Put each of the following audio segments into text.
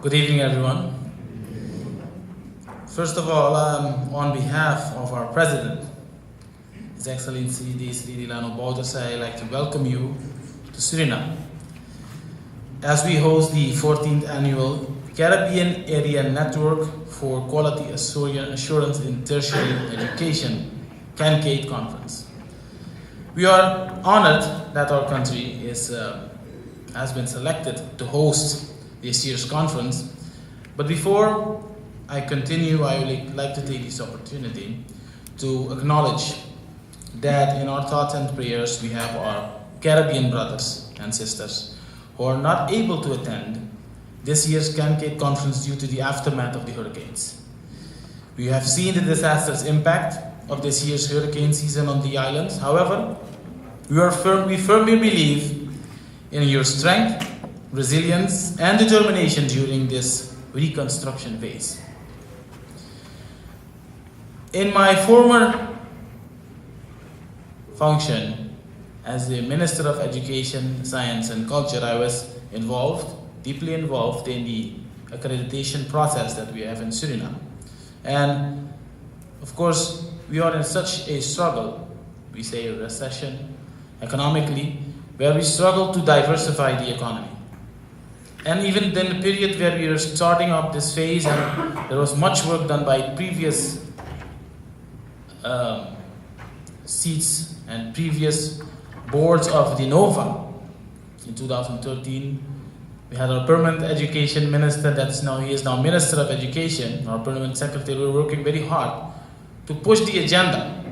Good evening, everyone. First of all, on behalf of our President, His Excellency D. Lano Baudersa, I'd like to welcome you to Suriname as we host the 14th Annual Caribbean Area Network for Quality Assurance in Tertiary Education, CANCAID Conference. We are honored that our country has been selected to host this year's conference. But before I continue, I would like to take this opportunity to acknowledge that in our thoughts and prayers we have our Caribbean brothers and sisters who are not able to attend this year's CANCAID conference due to the aftermath of the hurricanes. We have seen the disastrous impact of this year's hurricane season on the islands. However, we firmly believe in your strength, resilience, and determination during this reconstruction phase. In my former function as the Minister of Education, Science and Culture, I was deeply involved in the accreditation process that we have in Suriname. And of course, we are in such a struggle, we say a recession economically, where we struggle to diversify the economy. And even in the period where we were starting up this phase, and there was much work done by previous seats and previous boards of the NOVA. In 2013, we had our permanent education minister, he is now Minister of Education, our permanent secretary. We were working very hard to push the agenda,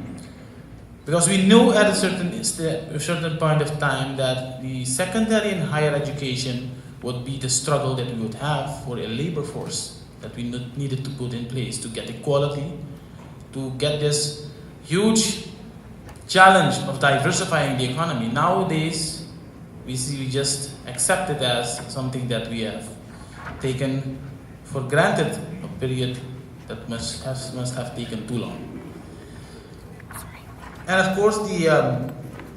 because we knew at a certain point of time that the secondary and higher education would be the struggle that we would have for a labor force that we needed to put in place to get equality, to get this huge challenge of diversifying the economy. Nowadays, we just accept it as something that we have taken for granted, a period that must have taken too long. And of course,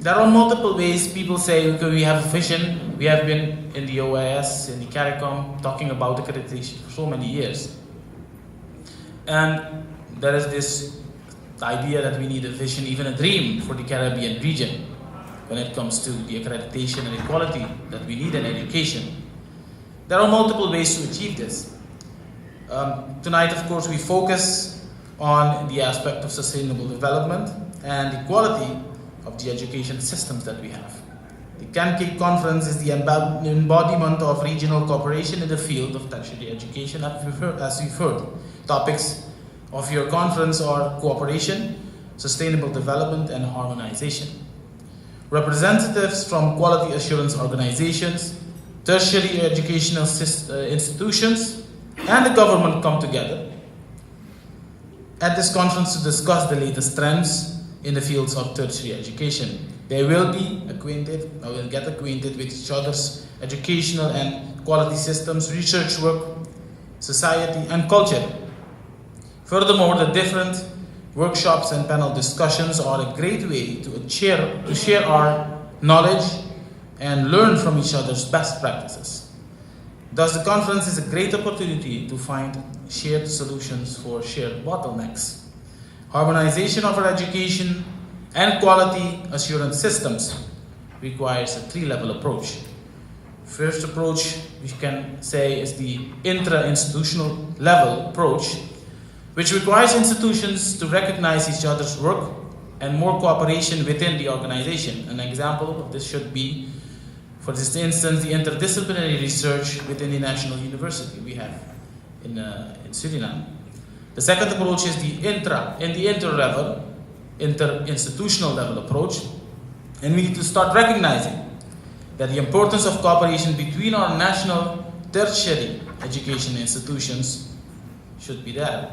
there are multiple ways people say, okay, we have a vision. We have been in the OIS, in the CARICOM, talking about accreditation for so many years. And there is this idea that we need a vision, even a dream for the Caribbean region when it comes to the accreditation and equality that we need in education. There are multiple ways to achieve this. Tonight, of course, we focus on the aspect of sustainable development and the quality of the education systems that we have. The CANCAID conference is the embodiment of regional cooperation in the field of tertiary education, as we've heard. Topics of your conference are cooperation, sustainable development, and harmonization. Representatives from quality assurance organizations, tertiary educational institutions, and the government come together at this conference to discuss the latest trends in the fields of tertiary education. They will get acquainted with each other's educational and quality systems, research work, society, and culture. Furthermore, the different workshops and panel discussions are a great way to share our knowledge and learn from each other's best practices. Thus, the conference is a great opportunity to find shared solutions for shared bottlenecks. Harmonization of our education and quality assurance systems requires a three-level approach. First approach, we can say, is the intra-institutional level approach, which requires institutions to recognize each other's work and more cooperation within the organization. An example of this should be, for this instance, the interdisciplinary research within the National University we have in Suriname. The second approach is the inter-institutional level approach, and we need to start recognizing that the importance of cooperation between our national tertiary education institutions should be there.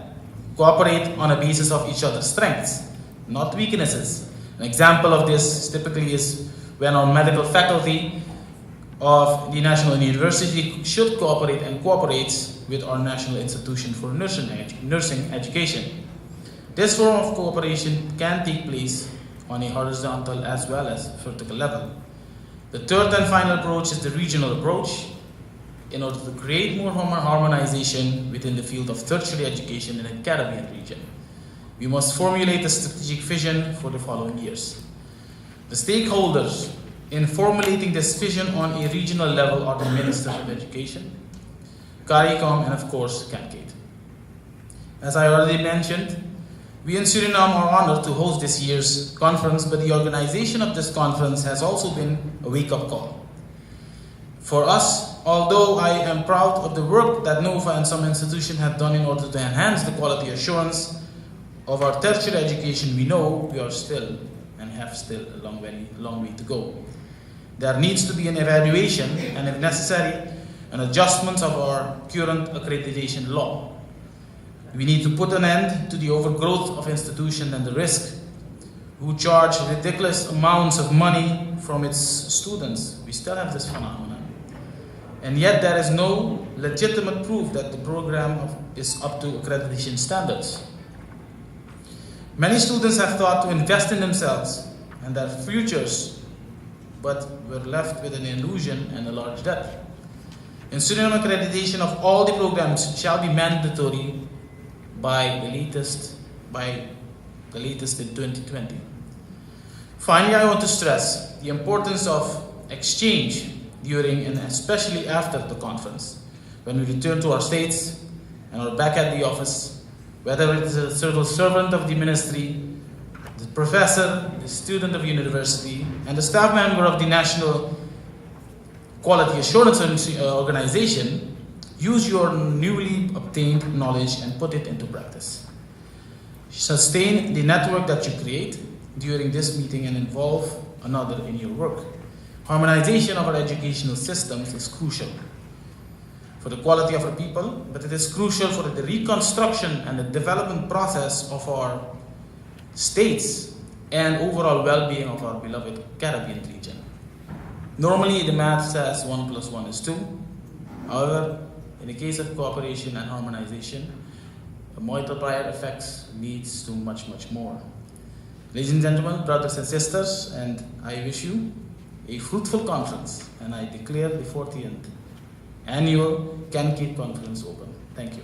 Cooperate on a basis of each other's strengths, not weaknesses. An example of this typically is when our medical faculty of the National University should cooperate and cooperates with our National Institution for Nursing Education. This form of cooperation can take place on a horizontal as well as vertical level. The third and final approach is the regional approach. In order to create more harmonization within the field of tertiary education in the Caribbean region, we must formulate a strategic vision for the following years. The stakeholders in formulating this vision on a regional level are the Minister of Education, CARICOM, and of course, CANCAID. As I already mentioned, we in Suriname are honored to host this year's conference, but the organization of this conference has also been a wake-up call. For us, although I am proud of the work that NOVA and some institutions have done in order to enhance the quality assurance of our tertiary education, we know we are still and have still a long way to go. There needs to be an evaluation and, if necessary, an adjustment of our current accreditation law. We need to put an end to the overgrowth of institutions and the risk who charge ridiculous amounts of money from its students. We still have this phenomenon. And yet there is no legitimate proof that the program is up to accreditation standards. Many students have thought to invest in themselves and their futures, but were left with an illusion and a large debt. In Suriname, accreditation of all the programs shall be mandatory by the latest in 2020. Finally, I want to stress the importance of exchange during and especially after the conference. When we return to our states and are back at the office, whether it is a civil servant of the ministry, the professor, the student of university, and the staff member of the National Quality Assurance Organization, use your newly obtained knowledge and put it into practice. Sustain the network that you create during this meeting and involve another in your work. Harmonization of our educational systems is crucial for the quality of our people, but it is crucial for the reconstruction and the development process of our states and overall well-being of our beloved Caribbean region. Normally, the math says 1 + 1 is 2. However, in the case of cooperation and harmonization, the multiplier effects leads to much, much more. Ladies and gentlemen, brothers and sisters, and I wish you a fruitful conference, and I declare the 40th annual CANCAID conference open. Thank you.